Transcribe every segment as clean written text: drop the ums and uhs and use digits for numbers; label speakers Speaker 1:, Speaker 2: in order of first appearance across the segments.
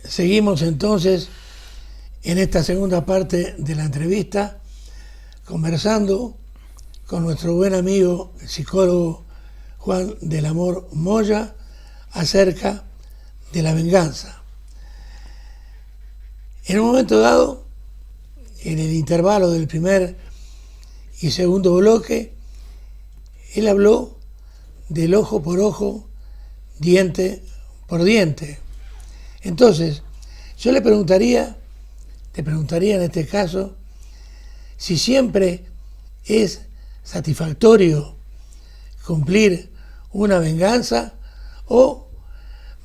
Speaker 1: Seguimos entonces en esta segunda parte de la entrevista conversando con nuestro buen amigo el psicólogo Juan del Amor Moya acerca de la venganza. En un momento dado, en el intervalo del primer y segundo bloque, él habló del ojo por ojo, diente por diente. Entonces, yo le preguntaría en este caso, si siempre es satisfactorio cumplir una venganza o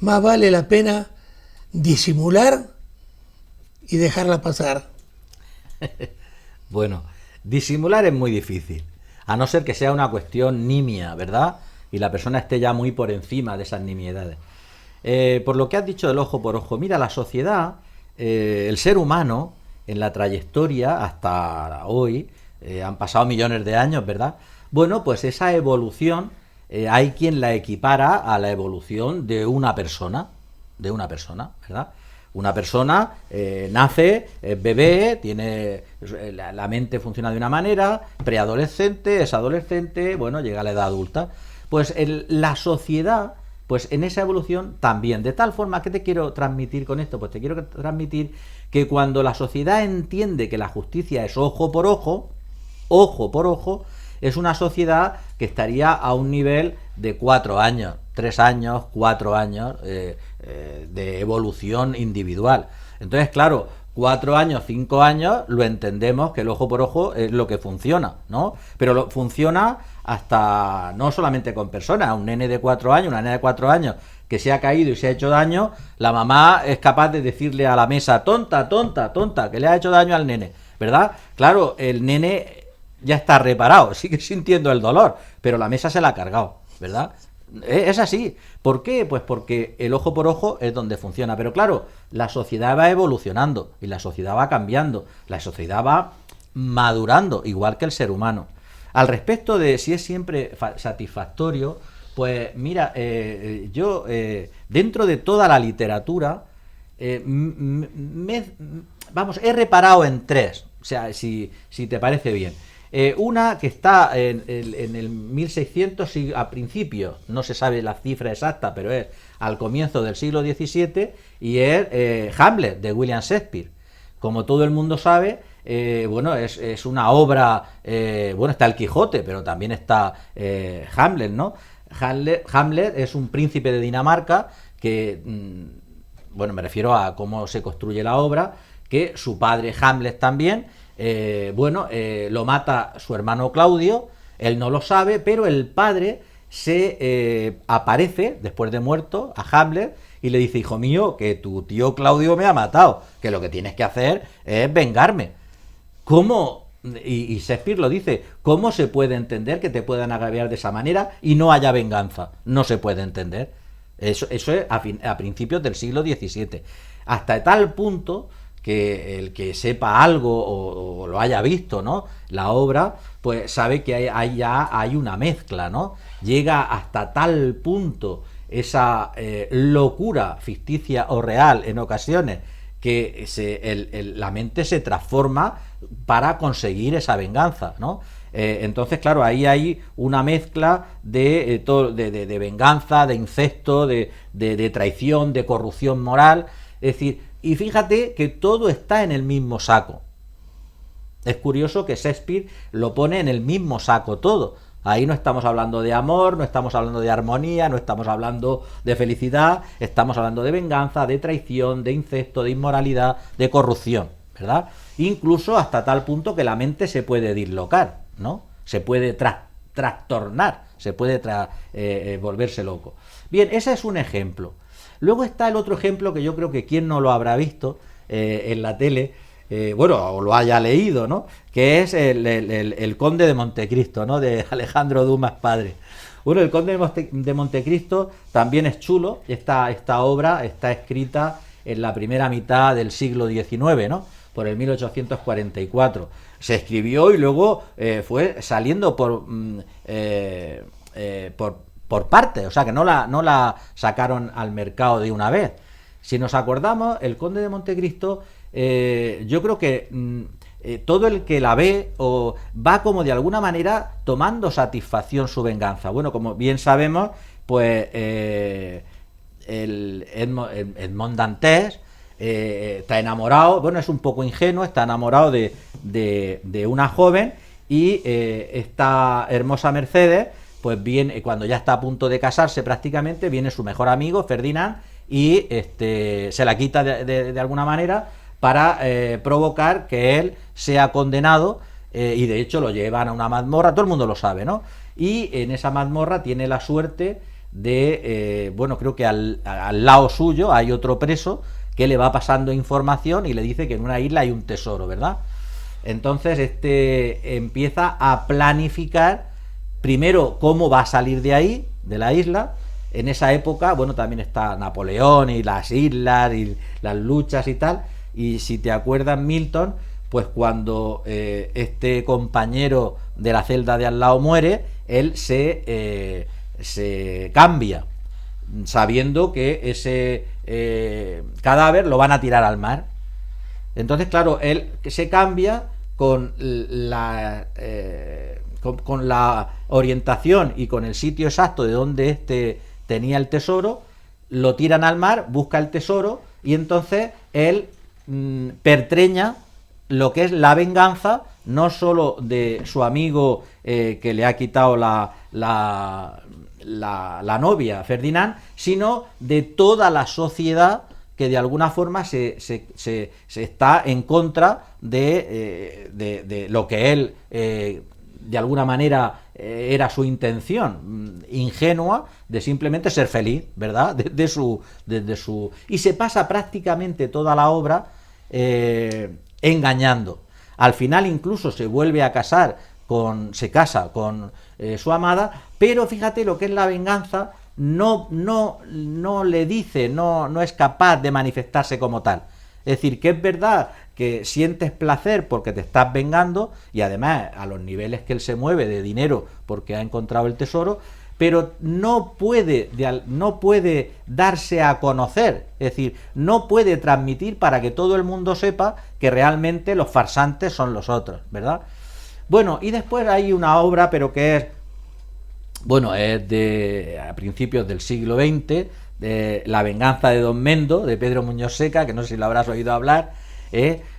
Speaker 1: más vale la pena disimular y dejarla pasar.
Speaker 2: Bueno, disimular es muy difícil, a no ser que sea una cuestión nimia, ¿verdad? Y la persona esté ya muy por encima de esas nimiedades. Por lo que has dicho del ojo por ojo, mira, la sociedad, el ser humano, en la trayectoria hasta hoy, han pasado millones de años, ¿verdad? Bueno, pues esa evolución, hay quien la equipara a la evolución de una persona, ¿verdad? Una persona nace, es bebé, tiene la mente funciona de una manera, preadolescente, es adolescente, bueno, llega a la edad adulta. Pues la sociedad, pues en esa evolución también. De tal forma, ¿qué te quiero transmitir con esto? Pues te quiero transmitir que cuando la sociedad entiende que la justicia es ojo por ojo, es una sociedad que estaría a un nivel de 4 años, 3 años, 4 años de evolución individual. Entonces, claro, 4 años, 5 años, lo entendemos que el ojo por ojo es lo que funciona, ¿no? Pero funciona hasta, no solamente con personas, un nene de 4 años, una nena de 4 años que se ha caído y se ha hecho daño, la mamá es capaz de decirle a la mesa, tonta, que le ha hecho daño al nene, ¿verdad? Claro, el nene ya está reparado, sigue sintiendo el dolor, pero la mesa se la ha cargado, ¿verdad? Es así. ¿Por qué? Pues porque el ojo por ojo es donde funciona. Pero claro, la sociedad va evolucionando y la sociedad va cambiando, la sociedad va madurando, igual que el ser humano. Al respecto de si es siempre satisfactorio, pues mira, yo dentro de toda la literatura, he reparado en 3, o sea, si te parece bien. Una que está en el 1600 a principios, no se sabe la cifra exacta, pero es al comienzo del siglo XVII, y es Hamlet, de William Shakespeare. Como todo el mundo sabe, bueno, es una obra, bueno, está el Quijote, pero también está Hamlet, ¿no? Hamlet es un príncipe de Dinamarca que, bueno, me refiero a cómo se construye la obra, que su padre Hamlet también, lo mata su hermano Claudio, él no lo sabe, pero el padre se aparece después de muerto a Hamlet y le dice, hijo mío, que tu tío Claudio me ha matado, que lo que tienes que hacer es vengarme. ¿Cómo? Y Shakespeare lo dice, ¿cómo se puede entender que te puedan agraviar de esa manera y no haya venganza? No se puede entender. Eso es a principios del siglo XVII. Hasta tal punto que el que sepa algo o lo haya visto, ¿no?, la obra, pues sabe que ya hay una mezcla, ¿no? Llega hasta tal punto esa locura ficticia o real en ocasiones que la mente se transforma para conseguir esa venganza, ¿no? Entonces, claro, ahí hay una mezcla de venganza, de incesto, de traición, de corrupción moral. Es decir, y fíjate que todo está en el mismo saco. Es curioso que Shakespeare lo pone en el mismo saco todo. Ahí no estamos hablando de amor, no estamos hablando de armonía, no estamos hablando de felicidad, estamos hablando de venganza, de traición, de incesto, de inmoralidad, de corrupción, ¿verdad? Incluso hasta tal punto que la mente se puede dislocar, ¿no? Se puede trastornar, se puede volverse loco. Bien, ese es un ejemplo. Luego está el otro ejemplo que yo creo que quien no lo habrá visto en la tele, o lo haya leído, ¿no?, que es el Conde de Montecristo, ¿no?, de Alejandro Dumas padre. Bueno, el Conde de Montecristo también es chulo. Esta obra está escrita en la primera mitad del siglo XIX, ¿no?, por el 1844. Se escribió y luego fue saliendo por partes, o sea que no la sacaron al mercado de una vez. Si nos acordamos, el Conde de Montecristo, yo creo que todo el que la ve o va como de alguna manera tomando satisfacción su venganza. Bueno, como bien sabemos, pues el Edmond Dantes está enamorado, bueno, es un poco ingenuo, está enamorado de una joven, y esta hermosa Mercedes, pues viene, cuando ya está a punto de casarse prácticamente, viene su mejor amigo, Ferdinand, y se la quita de alguna manera para provocar que él sea condenado, y de hecho lo llevan a una mazmorra, todo el mundo lo sabe, ¿no? Y en esa mazmorra tiene la suerte de, bueno, creo que al lado suyo hay otro preso que le va pasando información y le dice que en una isla hay un tesoro, ¿verdad? Entonces empieza a planificar primero cómo va a salir de ahí, de la isla. En esa época, bueno, también está Napoleón y las islas y las luchas y tal. Y si te acuerdas, Milton, pues cuando este compañero de la celda de al lado muere, él se cambia, sabiendo que ese cadáver lo van a tirar al mar. Entonces, claro, él se cambia con la orientación y con el sitio exacto de donde tenía el tesoro, lo tiran al mar, busca el tesoro, y entonces él pertreña lo que es la venganza, no solo de su amigo que le ha quitado la novia, Ferdinand, sino de toda la sociedad que de alguna forma se está en contra de lo que él, de alguna manera, era su intención ingenua de simplemente ser feliz, ¿verdad? Y se pasa prácticamente toda la obra engañando. Al final incluso se vuelve a casar se casa con su amada, pero fíjate lo que es la venganza. No le dice, no es capaz de manifestarse como tal. Es decir, que es verdad que sientes placer porque te estás vengando, y además a los niveles que él se mueve de dinero porque ha encontrado el tesoro, pero no puede darse a conocer, es decir, no puede transmitir para que todo el mundo sepa que realmente los farsantes son los otros, ¿verdad? Bueno, y después hay una obra, pero que es, bueno, es a principios del siglo XX, de La venganza de Don Mendo, de Pedro Muñoz Seca, que no sé si lo habrás oído hablar.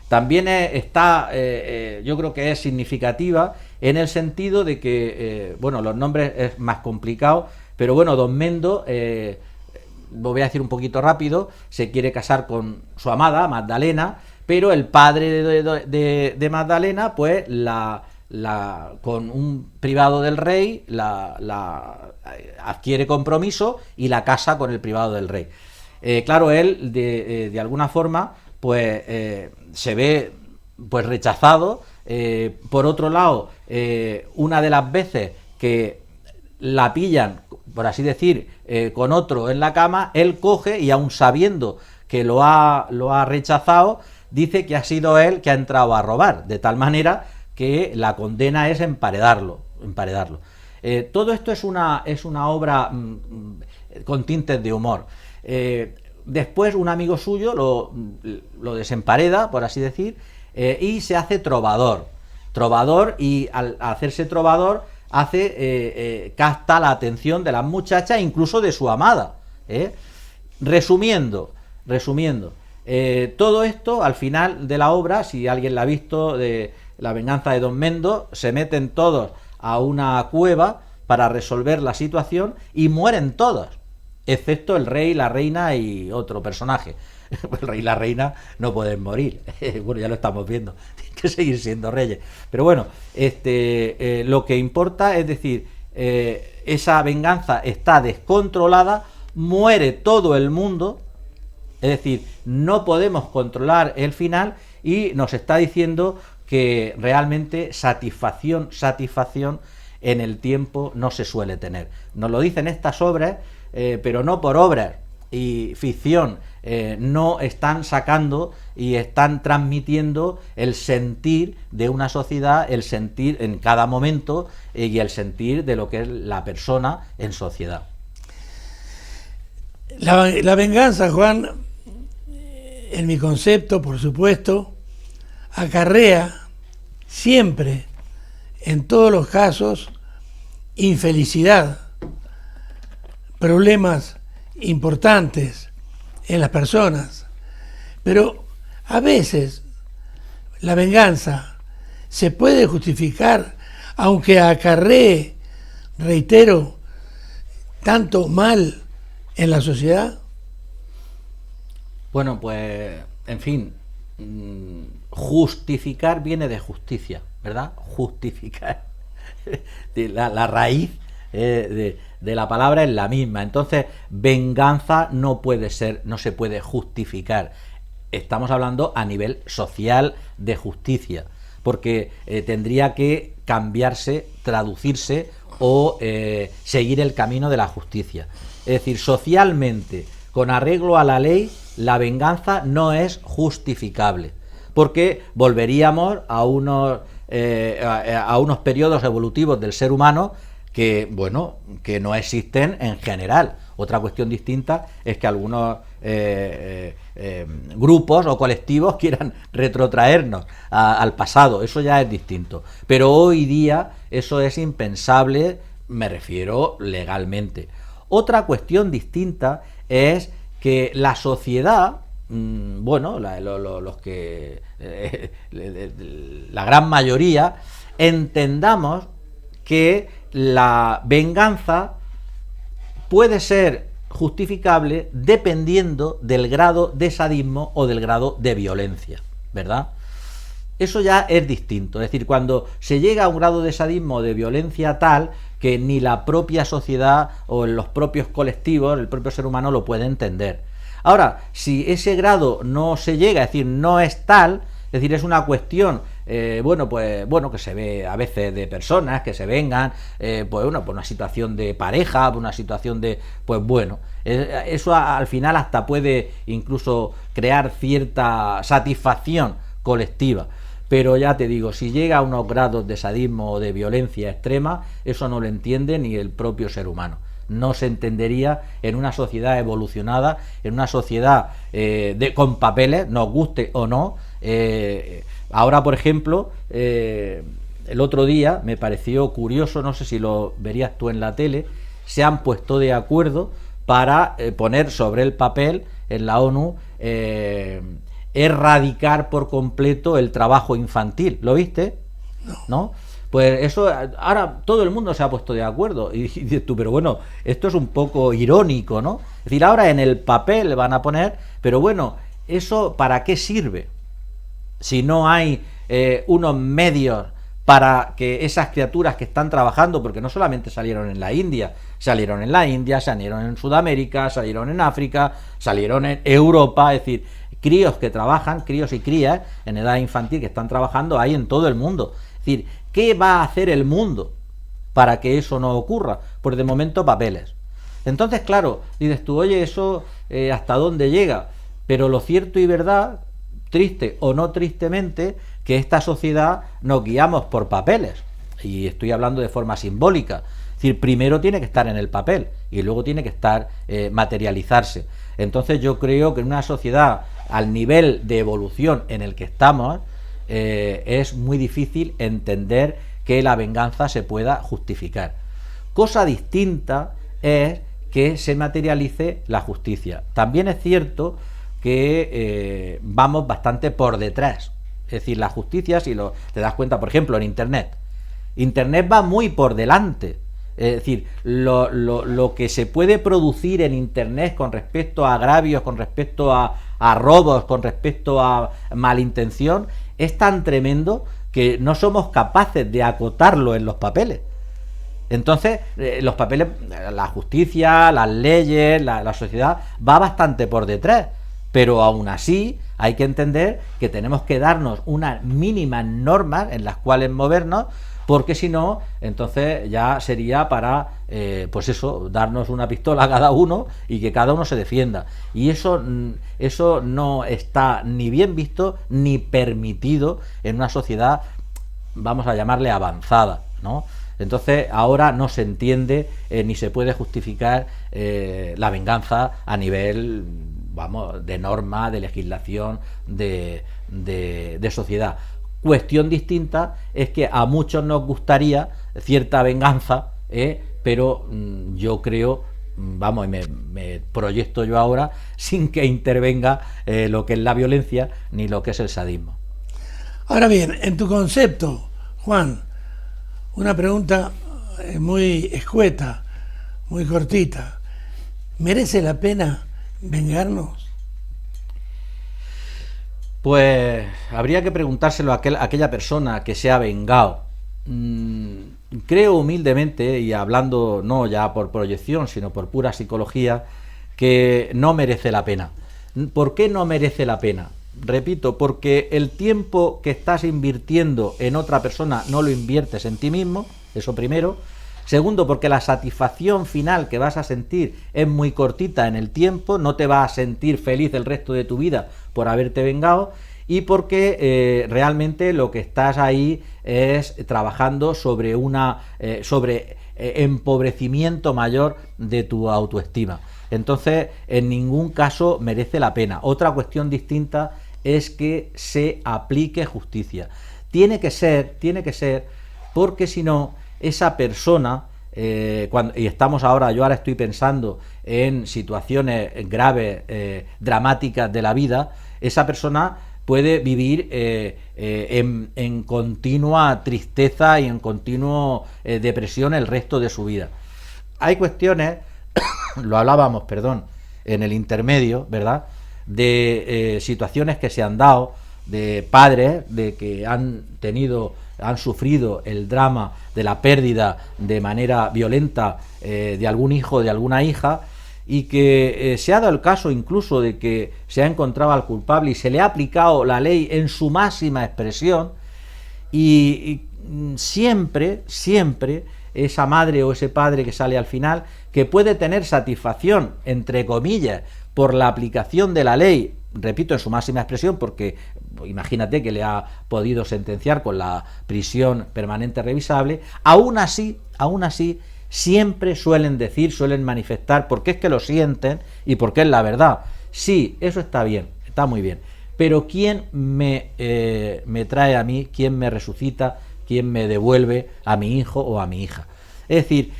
Speaker 2: También yo creo que es significativa en el sentido de que, bueno, los nombres es más complicado, pero bueno, Don Mendo, lo voy a decir un poquito rápido, se quiere casar con su amada, Magdalena, pero el padre de Magdalena, pues con un privado del rey la adquiere compromiso y la casa con el privado del rey. Claro, él de alguna forma pues se ve pues rechazado. Por otro lado, una de las veces que la pillan, por así decir, con otro en la cama, él coge y, aun sabiendo que lo ha rechazado, dice que ha sido él que ha entrado a robar, de tal manera que la condena es emparedarlo. Todo esto es una obra con tintes de humor. Después un amigo suyo lo desempareda, por así decir, y se hace trovador, y al hacerse trovador capta la atención de las muchachas, incluso de su amada. Resumiendo, todo esto al final de la obra, si alguien la ha visto, de La venganza de Don Mendo, se meten todos a una cueva para resolver la situación y mueren todos, excepto el rey, la reina y otro personaje. El rey y la reina no pueden morir. Bueno, ya lo estamos viendo, tienen que seguir siendo reyes. Pero bueno, lo que importa es decir, esa venganza está descontrolada, muere todo el mundo, es decir, no podemos controlar el final, y nos está diciendo que realmente satisfacción en el tiempo no se suele tener. Nos lo dicen estas obras, pero no por obras y ficción, no están sacando y están transmitiendo el sentir de una sociedad, el sentir en cada momento, y el sentir de lo que es la persona en sociedad.
Speaker 1: La venganza, Juan, en mi concepto, por supuesto, acarrea siempre, en todos los casos, infelicidad, problemas importantes en las personas. Pero a veces la venganza se puede justificar, aunque acarree, reitero, tanto mal en la sociedad.
Speaker 2: Bueno, pues, en fin, justificar viene de justicia, ¿verdad? Justificar. La raíz de la palabra es la misma. Entonces, venganza no puede ser, no se puede justificar. Estamos hablando a nivel social de justicia, porque tendría que cambiarse, traducirse o seguir el camino de la justicia. Es decir, socialmente, con arreglo a la ley, la venganza no es justificable, porque volveríamos a unos periodos evolutivos del ser humano que, bueno, que no existen en general. Otra cuestión distinta es que algunos grupos o colectivos quieran retrotraernos al pasado, eso ya es distinto. Pero hoy día eso es impensable, me refiero legalmente. Otra cuestión distinta es que la sociedad, bueno, los que la gran mayoría entendamos que la venganza puede ser justificable dependiendo del grado de sadismo o del grado de violencia, ¿verdad? Eso ya es distinto, es decir, cuando se llega a un grado de sadismo o de violencia tal que ni la propia sociedad o los propios colectivos, el propio ser humano lo puede entender. Ahora, si ese grado no se llega, es decir, no es tal, es decir, es una cuestión, que se ve a veces de personas que se vengan, por una situación de pareja, por una situación de, eso al final hasta puede incluso crear cierta satisfacción colectiva. Pero ya te digo, si llega a unos grados de sadismo o de violencia extrema, eso no lo entiende ni el propio ser humano. No se entendería en una sociedad evolucionada, en una sociedad con papeles, nos guste o no. Ahora, por ejemplo, el otro día me pareció curioso, no sé si lo verías tú en la tele, se han puesto de acuerdo para poner sobre el papel en la ONU erradicar por completo el trabajo infantil. ¿Lo viste? ¿No? Pues eso, ahora todo el mundo se ha puesto de acuerdo. Y dices tú, pero bueno, esto es un poco irónico, ¿no? Es decir, ahora en el papel van a poner, pero bueno, ¿eso para qué sirve? Si no hay unos medios para que esas criaturas que están trabajando, porque no solamente salieron en la India, salieron en Sudamérica, salieron en África, salieron en Europa, es decir, críos que trabajan, críos y crías en edad infantil que están trabajando ahí en todo el mundo. Es decir, ¿qué va a hacer el mundo para que eso no ocurra? Pues de momento papeles. Entonces, claro, dices tú, oye, eso ¿hasta dónde llega? Pero lo cierto y verdad, triste o no tristemente, que esta sociedad nos guiamos por papeles. Y estoy hablando de forma simbólica. Es decir, primero tiene que estar en el papel y luego tiene que estar materializarse. Entonces yo creo que en una sociedad al nivel de evolución en el que estamos, es muy difícil entender que la venganza se pueda justificar. Cosa distinta es que se materialice la justicia. También es cierto que vamos bastante por detrás. Es decir, la justicia, si te das cuenta, por ejemplo, en Internet va muy por delante. Es decir, lo que se puede producir en Internet con respecto a agravios, con respecto a robos, con respecto a malintención, es tan tremendo que no somos capaces de acotarlo en los papeles. Entonces, los papeles, la justicia, las leyes, la sociedad va bastante por detrás. Pero aún así hay que entender que tenemos que darnos unas mínimas normas en las cuales movernos, porque si no, entonces ya sería para, darnos una pistola a cada uno y que cada uno se defienda. Y eso no está ni bien visto ni permitido en una sociedad, vamos a llamarle avanzada, ¿no? Entonces ahora no se entiende ni se puede justificar la venganza a nivel vamos, de norma, de legislación, de sociedad. Cuestión distinta es que a muchos nos gustaría cierta venganza, pero yo creo, vamos, y me proyecto yo ahora, sin que intervenga lo que es la violencia ni lo que es el sadismo.
Speaker 1: Ahora bien, en tu concepto, Juan, una pregunta muy escueta, muy cortita. ¿Merece la pena vengarnos?
Speaker 2: Pues habría que preguntárselo a aquella persona que se ha vengado. Creo humildemente, y hablando no ya por proyección, sino por pura psicología, que no merece la pena. ¿Por qué no merece la pena? Repito, porque el tiempo que estás invirtiendo en otra persona no lo inviertes en ti mismo, eso primero. Segundo, porque la satisfacción final que vas a sentir es muy cortita en el tiempo, no te vas a sentir feliz el resto de tu vida por haberte vengado, y porque realmente lo que estás ahí es trabajando sobre empobrecimiento mayor de tu autoestima. Entonces, en ningún caso merece la pena. Otra cuestión distinta es que se aplique justicia. Tiene que ser, porque si no, esa persona, y estamos ahora, yo ahora estoy pensando en situaciones graves, dramáticas de la vida, esa persona puede vivir en continua tristeza y en continua depresión el resto de su vida. Hay cuestiones, lo hablábamos, en el intermedio, ¿verdad?, de situaciones que se han dado, de padres de que han sufrido el drama de la pérdida de manera violenta de algún hijo o de alguna hija, y que se ha dado el caso incluso de que se ha encontrado al culpable y se le ha aplicado la ley en su máxima expresión, y siempre esa madre o ese padre que sale al final, que puede tener satisfacción, entre comillas, por la aplicación de la ley, repito, en su máxima expresión, porque imagínate que le ha podido sentenciar con la prisión permanente revisable, aún así, siempre suelen manifestar, porque es que lo sienten y porque es la verdad. Sí, eso está bien, está muy bien, pero ¿quién me trae a mí, quién me resucita, quién me devuelve a mi hijo o a mi hija? Es decir,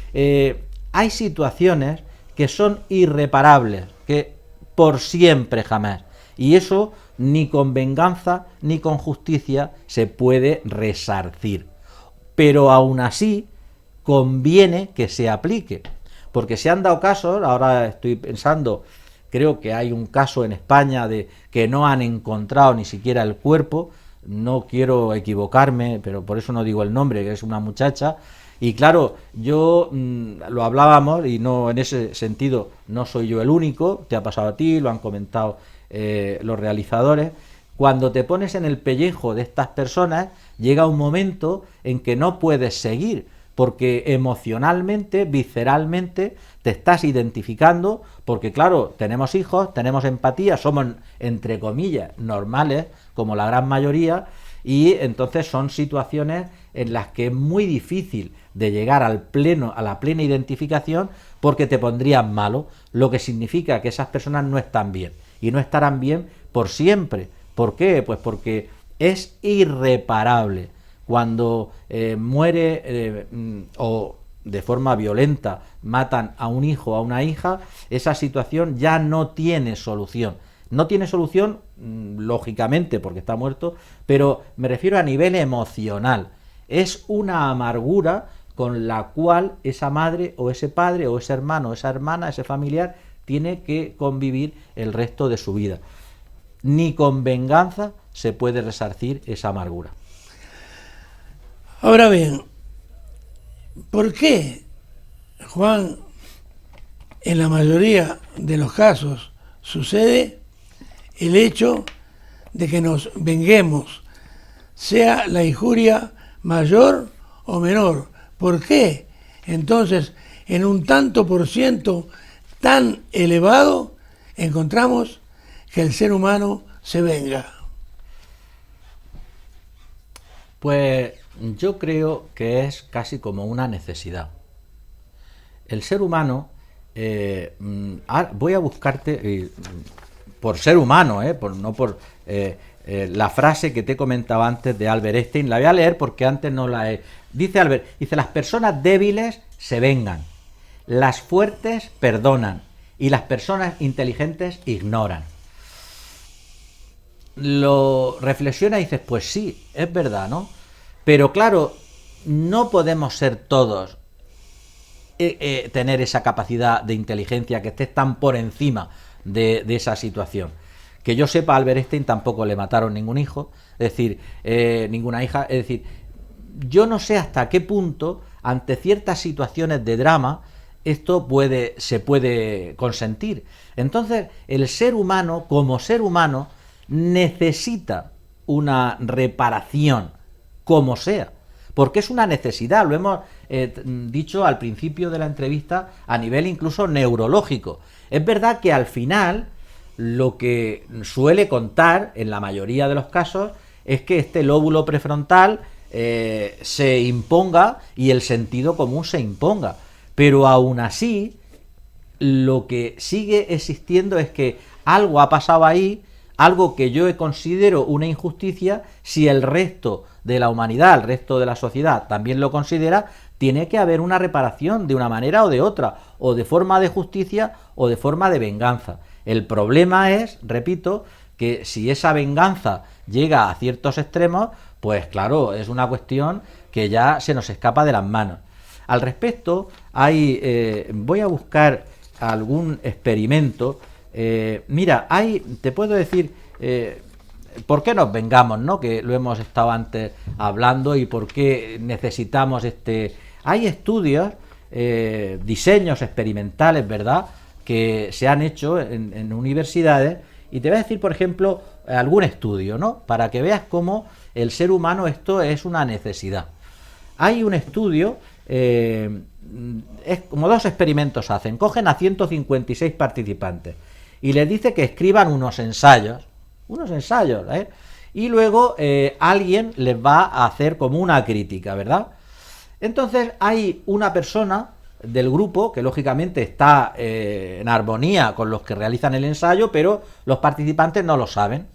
Speaker 2: hay situaciones que son irreparables, que por siempre jamás, y eso ni con venganza ni con justicia se puede resarcir, pero aún así conviene que se aplique, porque se han dado casos, ahora estoy pensando, creo que hay un caso en España de que no han encontrado ni siquiera el cuerpo, no quiero equivocarme, pero por eso no digo el nombre, que es una muchacha, y claro, yo lo hablábamos, y no, en ese sentido no soy yo el único, te ha pasado a ti, lo han comentado los realizadores. Cuando te pones en el pellejo de estas personas, llega un momento en que no puedes seguir, porque emocionalmente, visceralmente, te estás identificando, porque claro, tenemos hijos, tenemos empatía, somos, entre comillas, normales, como la gran mayoría, y entonces son situaciones en las que es muy difícil de llegar a la plena identificación, porque te pondrían malo, lo que significa que esas personas no están bien, y no estarán bien por siempre. ¿Por qué? Pues porque es irreparable. Cuando muere o de forma violenta matan a un hijo o a una hija, esa situación ya no tiene solución. No tiene solución, lógicamente, porque está muerto, pero me refiero a nivel emocional. Es una amargura con la cual esa madre o ese padre o ese hermano o esa hermana, ese familiar, tiene que convivir el resto de su vida. Ni con venganza se puede resarcir esa amargura.
Speaker 1: Ahora bien, ¿por qué, Juan, en la mayoría de los casos sucede el hecho de que nos venguemos, sea la injuria mayor o menor? ¿Por qué entonces en un tanto por ciento tan elevado encontramos que el ser humano se venga?
Speaker 2: Pues yo creo que es casi como una necesidad. El ser humano, voy a buscarte, por ser humano, no por la frase que te comentaba antes de Albert Einstein. La voy a leer porque antes no la he... Dice Albert, las personas débiles se vengan, las fuertes perdonan y las personas inteligentes ignoran. Lo reflexiona y dices, pues sí, es verdad, ¿no? Pero claro, no podemos ser todos, tener esa capacidad de inteligencia que estés tan por encima de esa situación. Que yo sepa, a Albert Einstein tampoco le mataron ningún hijo, es decir, ninguna hija, es decir, yo no sé hasta qué punto, ante ciertas situaciones de drama, esto se puede consentir. Entonces, el ser humano, como ser humano, necesita una reparación, como sea, porque es una necesidad, lo hemos dicho al principio de la entrevista, a nivel incluso neurológico. Es verdad que al final, lo que suele contar, en la mayoría de los casos, es que este lóbulo prefrontal se imponga y el sentido común se imponga. Pero aún así, lo que sigue existiendo es que algo ha pasado ahí, algo que yo considero una injusticia. Si el resto de la humanidad, el resto de la sociedad también lo considera, tiene que haber una reparación de una manera o de otra, o de forma de justicia o de forma de venganza. El problema es, repito, que si esa venganza llega a ciertos extremos, pues claro, es una cuestión que ya se nos escapa de las manos. Al respecto, voy a buscar algún experimento. Mira, te puedo decir, ¿por qué nos vengamos, no? Que lo hemos estado antes hablando y por qué necesitamos Hay estudios, diseños experimentales, ¿verdad?, que se han hecho en universidades, y te voy a decir, por ejemplo, algún estudio, ¿no?, para que veas cómo el ser humano esto es una necesidad. Hay un estudio, es como 2 experimentos hacen, cogen a 156 participantes y les dice que escriban unos ensayos, y luego alguien les va a hacer como una crítica, ¿verdad? Entonces hay una persona del grupo que lógicamente está en armonía con los que realizan el ensayo, pero los participantes no lo saben,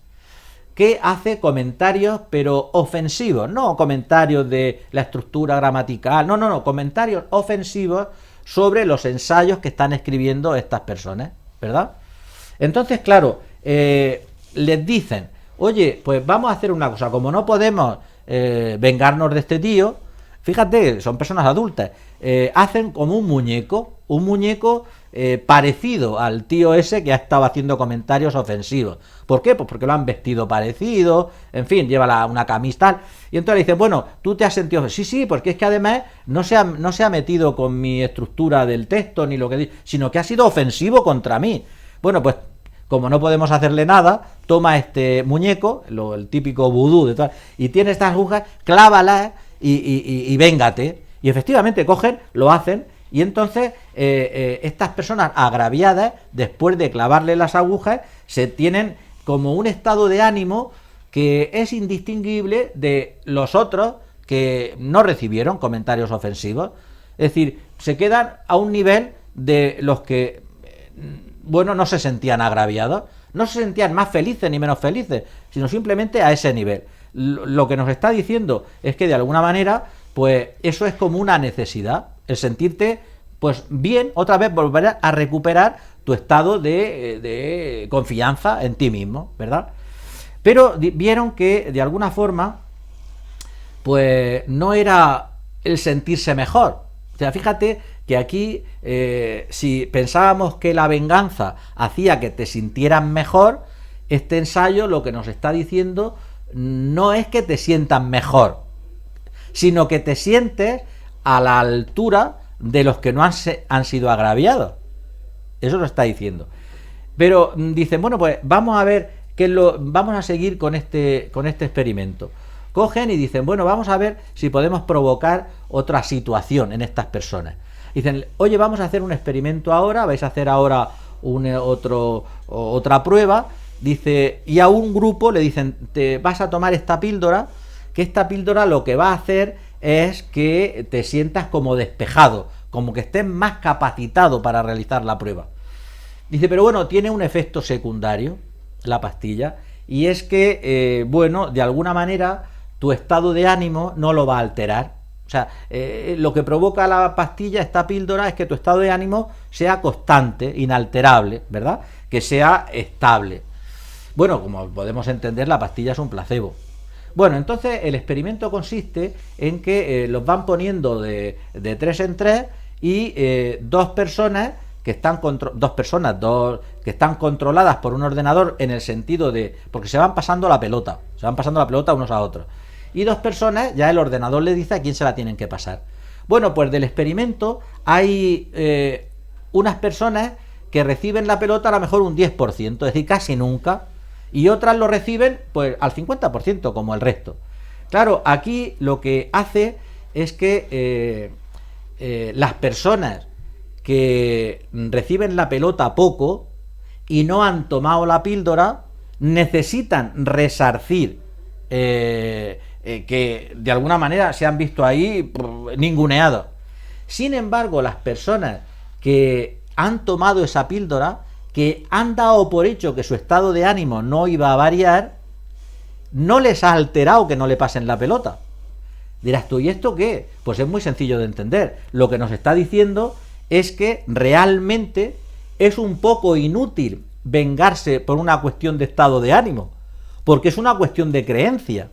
Speaker 2: que hace comentarios pero ofensivos, no comentarios de la estructura gramatical, no, comentarios ofensivos sobre los ensayos que están escribiendo estas personas, ¿verdad? Entonces, claro, les dicen, oye, pues vamos a hacer una cosa, como no podemos vengarnos de este tío, fíjate, son personas adultas, hacen como un muñeco parecido al tío ese que ha estado haciendo comentarios ofensivos. ¿Por qué? Pues porque lo han vestido parecido, en fin, lleva una camisa tal, y entonces le dicen, bueno, tú te has sentido ofensivo. Sí, porque es que además no se ha metido con mi estructura del texto ni lo que dice, sino que ha sido ofensivo contra mí. Bueno, pues como no podemos hacerle nada, toma este muñeco, el típico vudú de tal, y tiene estas agujas, clávalas y véngate. Y efectivamente cogen, lo hacen, y entonces estas personas agraviadas, después de clavarle las agujas, se tienen como un estado de ánimo que es indistinguible de los otros que no recibieron comentarios ofensivos. Es decir, se quedan a un nivel de los que, no se sentían agraviados, no se sentían más felices ni menos felices, sino simplemente a ese nivel. Lo que nos está diciendo es que de alguna manera, pues eso es como una necesidad, el sentirte pues bien, otra vez volver a recuperar tu estado de confianza en ti mismo, ¿verdad? Pero vieron que de alguna forma pues no era el sentirse mejor. O sea, fíjate que aquí si pensábamos que la venganza hacía que te sintieras mejor, este ensayo lo que nos está diciendo no es que te sientas mejor, sino que te sientes a la altura de los que no han sido agraviados. Eso lo está diciendo. Pero dicen, bueno, pues vamos a ver vamos a seguir con este experimento. Cogen y dicen, bueno, vamos a ver si podemos provocar otra situación en estas personas. Dicen, oye, vamos a hacer un experimento ahora, vais a hacer ahora otra prueba. Dice, y a un grupo le dicen, te vas a tomar esta píldora, que esta píldora lo que va a hacer es que te sientas como despejado, como que estés más capacitado para realizar la prueba. Dice, pero bueno, tiene un efecto secundario. la pastilla, y es que, bueno, de alguna manera tu estado de ánimo no lo va a alterar. O sea, lo que provoca la pastilla, esta píldora, es que tu estado de ánimo sea constante, inalterable, ¿verdad? Que sea estable. Bueno, como podemos entender, la pastilla es un placebo. Bueno, entonces el experimento consiste en que los van poniendo de 3 en 3 y dos personas que están controladas por un ordenador, en el sentido de, porque se van pasando la pelota unos a otros, y dos personas, ya el ordenador le dice a quién se la tienen que pasar. Bueno, pues del experimento hay unas personas que reciben la pelota a lo mejor un 10%, es decir, casi nunca, y otras lo reciben pues al 50%, como el resto. Claro, aquí lo que hace es que las personas que reciben la pelota poco y no han tomado la píldora necesitan resarcir, que de alguna manera se han visto ahí ninguneados. Sin embargo, las personas que han tomado esa píldora, que han dado por hecho que su estado de ánimo no iba a variar, no les ha alterado que no le pasen la pelota. Dirás tú, ¿y esto qué? Pues es muy sencillo de entender. Lo que nos está diciendo es que realmente es un poco inútil vengarse por una cuestión de estado de ánimo, porque es una cuestión de creencia.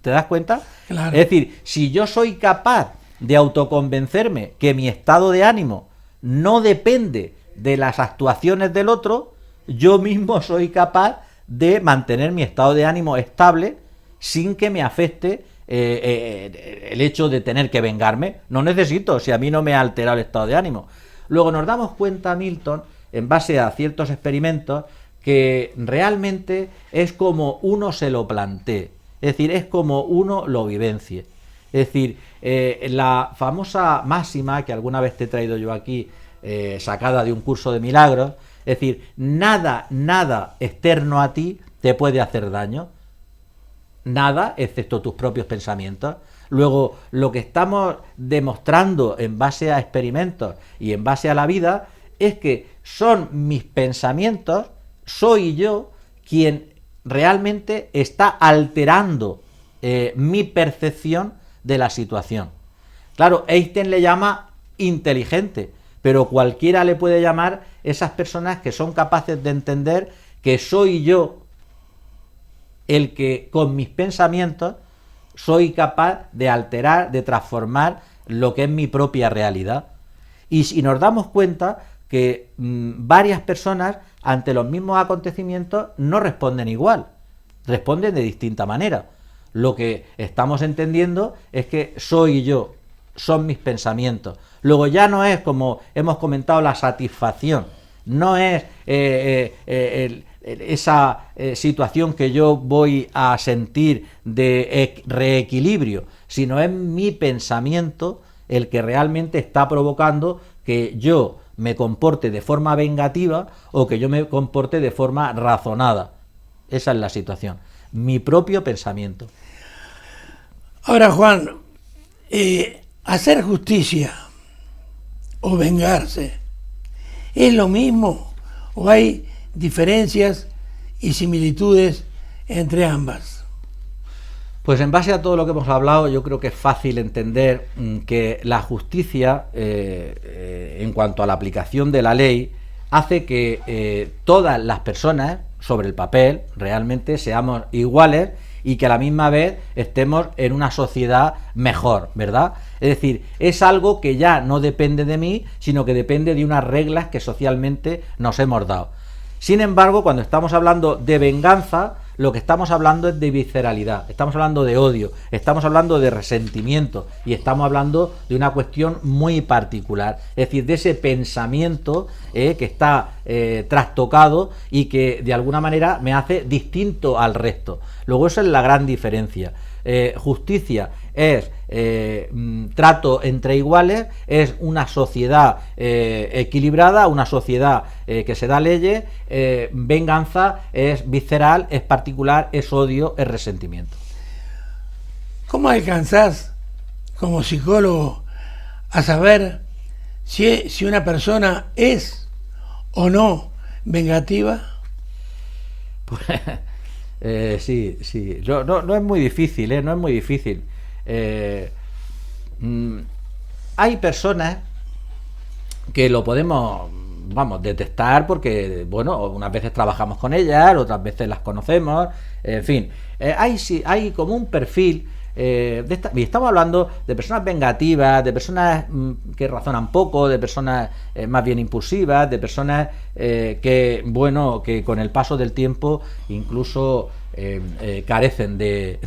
Speaker 2: ¿Te das cuenta?
Speaker 1: Claro.
Speaker 2: Es decir, si yo soy capaz de autoconvencerme que mi estado de ánimo no depende de las actuaciones del otro, yo mismo soy capaz de mantener mi estado de ánimo estable sin que me afecte el hecho de tener que vengarme. No necesito, si a mí no me ha alterado el estado de ánimo. Luego nos damos cuenta, Milton, en base a ciertos experimentos, que realmente es como uno se lo plantee, es decir, es como uno lo vivencie. Es decir, la famosa máxima que alguna vez te he traído yo aquí, sacada de un curso de milagros, es decir, nada externo a ti te puede hacer daño, nada excepto tus propios pensamientos. Luego, lo que estamos demostrando en base a experimentos y en base a la vida es que son mis pensamientos, soy yo quien realmente está alterando mi percepción de la situación. Claro, Einstein le llama inteligente, pero cualquiera le puede llamar esas personas que son capaces de entender que soy yo el que con mis pensamientos soy capaz de alterar, de transformar lo que es mi propia realidad. Y si nos damos cuenta que varias personas ante los mismos acontecimientos no responden igual, responden de distinta manera. Lo que estamos entendiendo es que soy yo, son mis pensamientos. Luego ya no es, como hemos comentado, la satisfacción, no es esa situación que yo voy a sentir de reequilibrio, sino es mi pensamiento el que realmente está provocando que yo me comporte de forma vengativa o que yo me comporte de forma razonada. Esa es la situación, mi propio pensamiento.
Speaker 1: Ahora, Juan, hacer justicia o vengarse, ¿es lo mismo o hay diferencias y similitudes entre ambas?
Speaker 2: Pues en base a todo lo que hemos hablado, yo creo que es fácil entender que la justicia, en cuanto a la aplicación de la ley, hace que todas las personas, sobre el papel, realmente seamos iguales y que a la misma vez estemos en una sociedad mejor, ¿verdad? Es decir, es algo que ya no depende de mí, sino que depende de unas reglas que socialmente nos hemos dado. Sin embargo, cuando estamos hablando de venganza, lo que estamos hablando es de visceralidad, estamos hablando de odio, estamos hablando de resentimiento y estamos hablando de una cuestión muy particular, es decir, de ese pensamiento que está trastocado y que de alguna manera me hace distinto al resto. Luego esa es la gran diferencia. Justicia es trato entre iguales, es una sociedad equilibrada, una sociedad que se da leyes. Venganza es visceral, es particular, es odio, es resentimiento.
Speaker 1: ¿Cómo alcanzás como psicólogo a saber si una persona es o no vengativa?
Speaker 2: Pues, sí, sí. No es muy difícil, ¿eh? No es muy difícil. Hay personas que lo podemos, vamos, detectar porque, bueno, unas veces trabajamos con ellas, otras veces las conocemos, en fin. Hay como un perfil y estamos hablando de personas vengativas, de personas que razonan poco, de personas más bien impulsivas, de personas que, bueno, que con el paso del tiempo incluso carecen de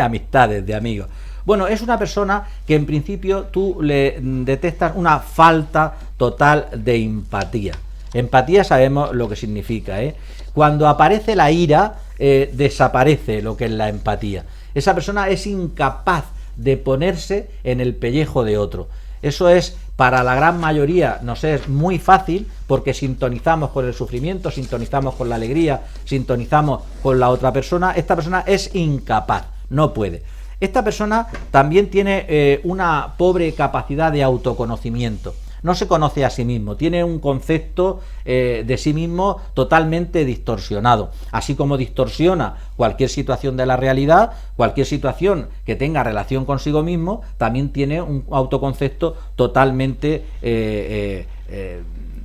Speaker 2: amistades, de amigos. Bueno, es una persona que en principio tú le detectas una falta total de empatía. Empatía sabemos lo que significa, ¿eh? Cuando aparece la ira, desaparece lo que es la empatía. Esa persona es incapaz de ponerse en el pellejo de otro. Eso es, para la gran mayoría, nos es muy fácil porque sintonizamos con el sufrimiento, sintonizamos con la alegría, sintonizamos con la otra persona. Esta persona es incapaz, no puede. Esta persona también tiene una pobre capacidad de autoconocimiento. No se conoce a sí mismo, tiene un concepto de sí mismo totalmente distorsionado. Así como distorsiona cualquier situación de la realidad, cualquier situación que tenga relación consigo mismo, también tiene un autoconcepto totalmente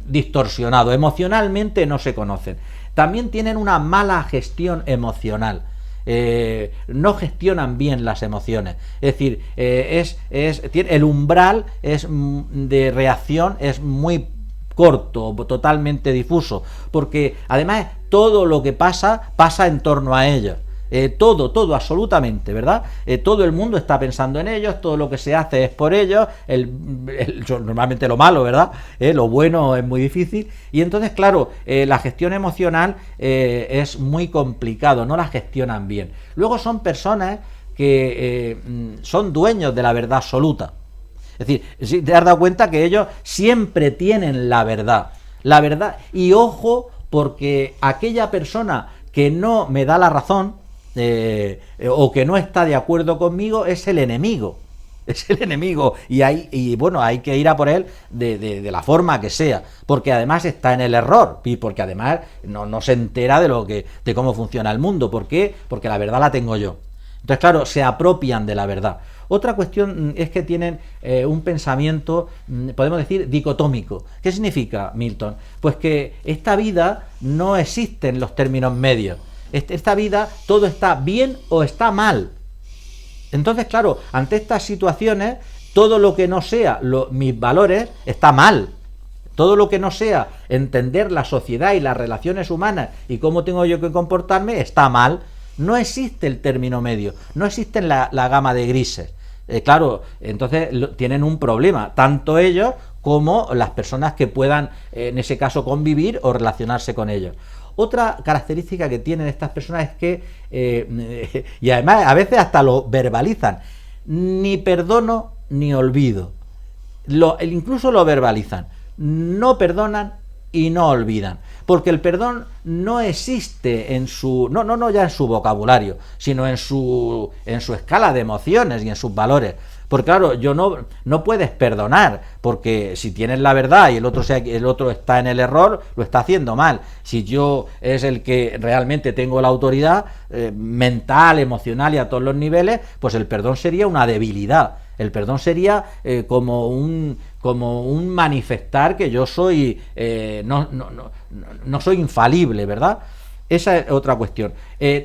Speaker 2: distorsionado. Emocionalmente no se conocen. También tienen una mala gestión emocional. No gestionan bien las emociones, es decir, el umbral de reacción es muy corto, totalmente difuso, porque además todo lo que pasa en torno a ellos. Todo, absolutamente, ¿verdad? Todo el mundo está pensando en ellos, todo lo que se hace es por ellos, normalmente lo malo, ¿verdad? Lo bueno es muy difícil, y entonces, claro, la gestión emocional es muy complicado, no la gestionan bien. Luego son personas que son dueños de la verdad absoluta. Es decir, si te has dado cuenta que ellos siempre tienen la verdad, y ojo, porque aquella persona que no me da la razón, o que no está de acuerdo conmigo, es el enemigo, y bueno, hay que ir a por él de la forma que sea, porque además está en el error, y porque además no se entera de cómo funciona el mundo. ¿Por qué? Porque la verdad la tengo yo. Entonces, claro, se apropian de la verdad. Otra cuestión es que tienen un pensamiento, podemos decir, dicotómico. ¿Qué significa, Milton? Pues que esta vida no existe en los términos medios. Esta vida todo está bien o está mal. Entonces, claro, ante estas situaciones, todo lo que no sea mis valores está mal. Todo lo que no sea entender la sociedad y las relaciones humanas y cómo tengo yo que comportarme está mal. No existe el término medio, no existe la gama de grises. Claro, entonces tienen un problema, tanto ellos como las personas que puedan, en ese caso, convivir o relacionarse con ellos. Otra característica que tienen estas personas es que, y además a veces hasta lo verbalizan, ni perdono ni olvido. Incluso lo verbalizan, no perdonan y no olvidan, porque el perdón no existe en su, no ya en su vocabulario, sino en su escala de emociones y en sus valores. Porque claro, no puedes perdonar, porque si tienes la verdad y el otro está en el error, lo está haciendo mal. Si yo es el que realmente tengo la autoridad mental, emocional y a todos los niveles, pues el perdón sería una debilidad. El perdón sería como un manifestar que yo soy no soy infalible, ¿verdad? Esa es otra cuestión.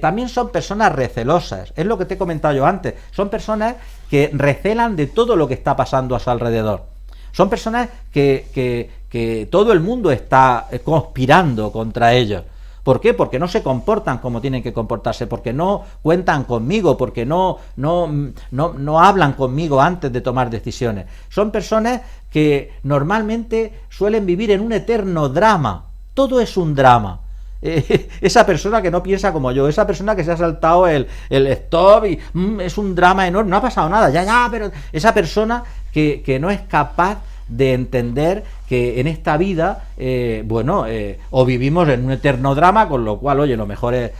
Speaker 2: También son personas recelosas, es lo que te he comentado yo antes. Son personas que recelan de todo lo que está pasando a su alrededor. Son personas que todo el mundo está conspirando contra ellos. ¿Por qué? Porque no se comportan como tienen que comportarse, porque no cuentan conmigo, porque no hablan conmigo antes de tomar decisiones. Son personas que normalmente suelen vivir en un eterno drama. Todo es un drama. Esa persona que no piensa como yo, esa persona que se ha saltado el stop y es un drama enorme, no ha pasado nada, pero esa persona que no es capaz de entender que en esta vida, o vivimos en un eterno drama, con lo cual, oye, lo mejor es,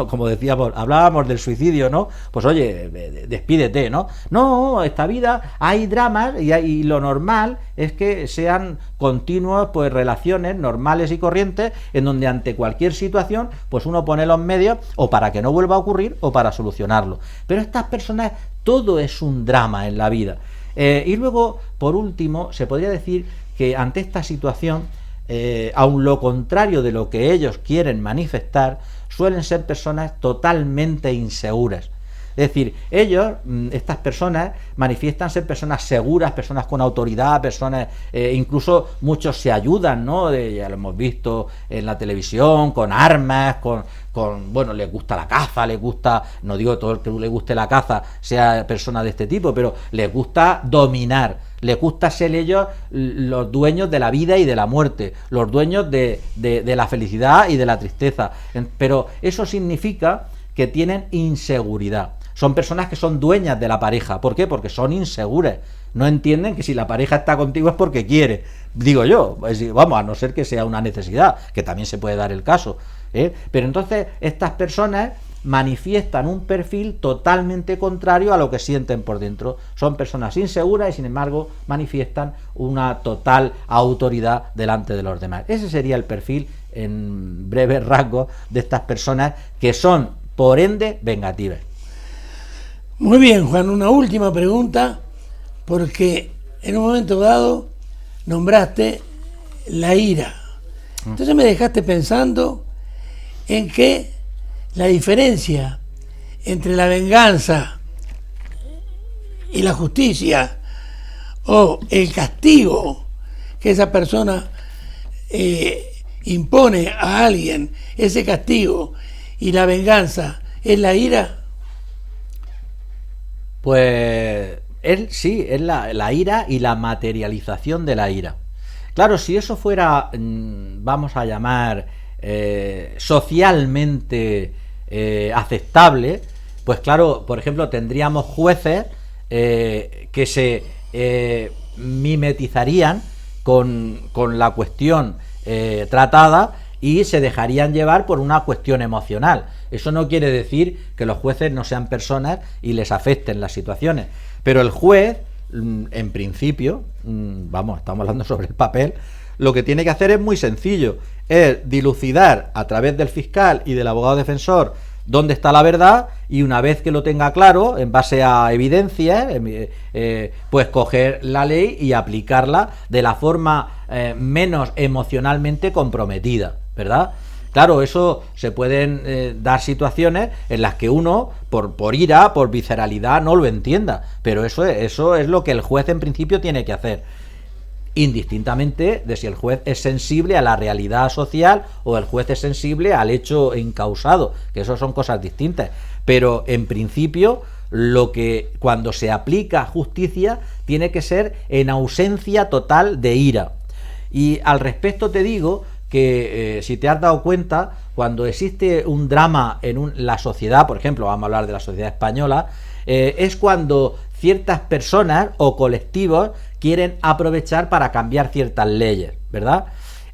Speaker 2: como decíamos, hablábamos del suicidio, ¿no? Pues oye, despídete, ¿no? No, esta vida hay dramas y lo normal es que sean continuas, pues, relaciones normales y corrientes, en donde ante cualquier situación, pues uno pone los medios o para que no vuelva a ocurrir o para solucionarlo. Pero estas personas, todo es un drama en la vida. Y luego, por último, se podría decir que ante esta situación, aun lo contrario de lo que ellos quieren manifestar, suelen ser personas totalmente inseguras. Es decir, ellos, estas personas, manifiestan ser personas seguras, personas con autoridad, personas, incluso muchos se ayudan, ¿no? Ya lo hemos visto en la televisión, con armas, les gusta la caza, les gusta, no digo todo el que le guste la caza sea persona de este tipo, pero les gusta dominar, les gusta ser ellos los dueños de la vida y de la muerte, los dueños de la felicidad y de la tristeza. Pero eso significa que tienen inseguridad. Son personas que son dueñas de la pareja. ¿Por qué? Porque son inseguras. No entienden que si la pareja está contigo es porque quiere. Digo yo, vamos, a no ser que sea una necesidad, que también se puede dar el caso. Pero entonces estas personas manifiestan un perfil totalmente contrario a lo que sienten por dentro. Son personas inseguras y sin embargo manifiestan una total autoridad delante de los demás. Ese sería el perfil, en breves rasgos, de estas personas que son, por ende, vengativas.
Speaker 1: Muy bien, Juan, una última pregunta, porque en un momento dado nombraste la ira. Entonces me dejaste pensando en que la diferencia entre la venganza y la justicia, o el castigo que esa persona impone a alguien, ese castigo, y la venganza, ¿es la ira?
Speaker 2: Pues sí, es la ira y la materialización de la ira. Claro, si eso fuera, vamos a llamar, socialmente aceptable, pues claro, por ejemplo, tendríamos jueces que se mimetizarían con la cuestión tratada y se dejarían llevar por una cuestión emocional. Eso no quiere decir que los jueces no sean personas y les afecten las situaciones, pero el juez, en principio, estamos hablando sobre el papel, lo que tiene que hacer es muy sencillo, es dilucidar a través del fiscal y del abogado defensor dónde está la verdad, y una vez que lo tenga claro, en base a evidencias, pues coger la ley y aplicarla de la forma menos emocionalmente comprometida, ¿verdad? Claro, eso se pueden dar situaciones en las que uno, por ira, por visceralidad, no lo entienda, pero eso es lo que el juez en principio tiene que hacer, indistintamente de si el juez es sensible a la realidad social o el juez es sensible al hecho encausado, que eso son cosas distintas. Pero en principio, lo que cuando se aplica justicia tiene que ser en ausencia total de ira. Y al respecto te digo que si te has dado cuenta, cuando existe un drama en la sociedad, por ejemplo, vamos a hablar de la sociedad española, es cuando ciertas personas o colectivos quieren aprovechar para cambiar ciertas leyes, ¿verdad?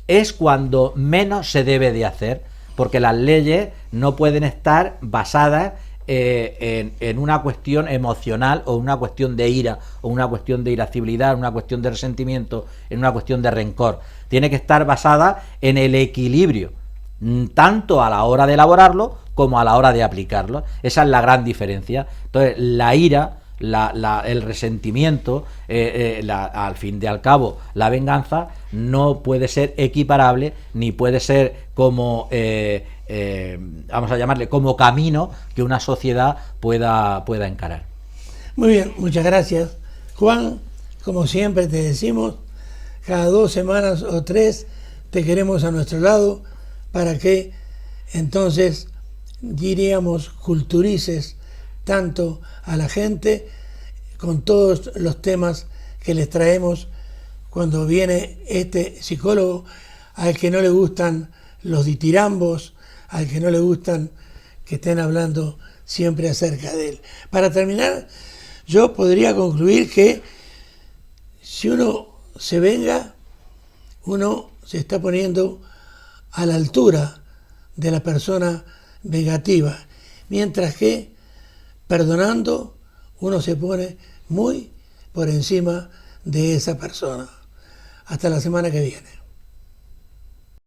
Speaker 2: Es cuando menos se debe de hacer, porque las leyes no pueden estar basadas en una cuestión emocional o una cuestión de ira o una cuestión de irascibilidad, una cuestión de resentimiento, en una cuestión de rencor. Tiene que estar basada en el equilibrio, tanto a la hora de elaborarlo como a la hora de aplicarlo. Esa es la gran diferencia. Entonces, la ira, el resentimiento, al fin y al cabo, la venganza, no puede ser equiparable ni puede ser como, vamos a llamarle, como camino que una sociedad pueda encarar.
Speaker 1: Muy bien, muchas gracias, Juan. Como siempre te decimos, cada 2 semanas o 3 te queremos a nuestro lado para que entonces, diríamos, culturices tanto a la gente con todos los temas que les traemos cuando viene este psicólogo, al que no le gustan los ditirambos, al que no le gustan que estén hablando siempre acerca de él. Para terminar, yo podría concluir que si uno se venga, uno se está poniendo a la altura de la persona vengativa, mientras que perdonando uno se pone muy por encima de esa persona. Hasta la semana que viene.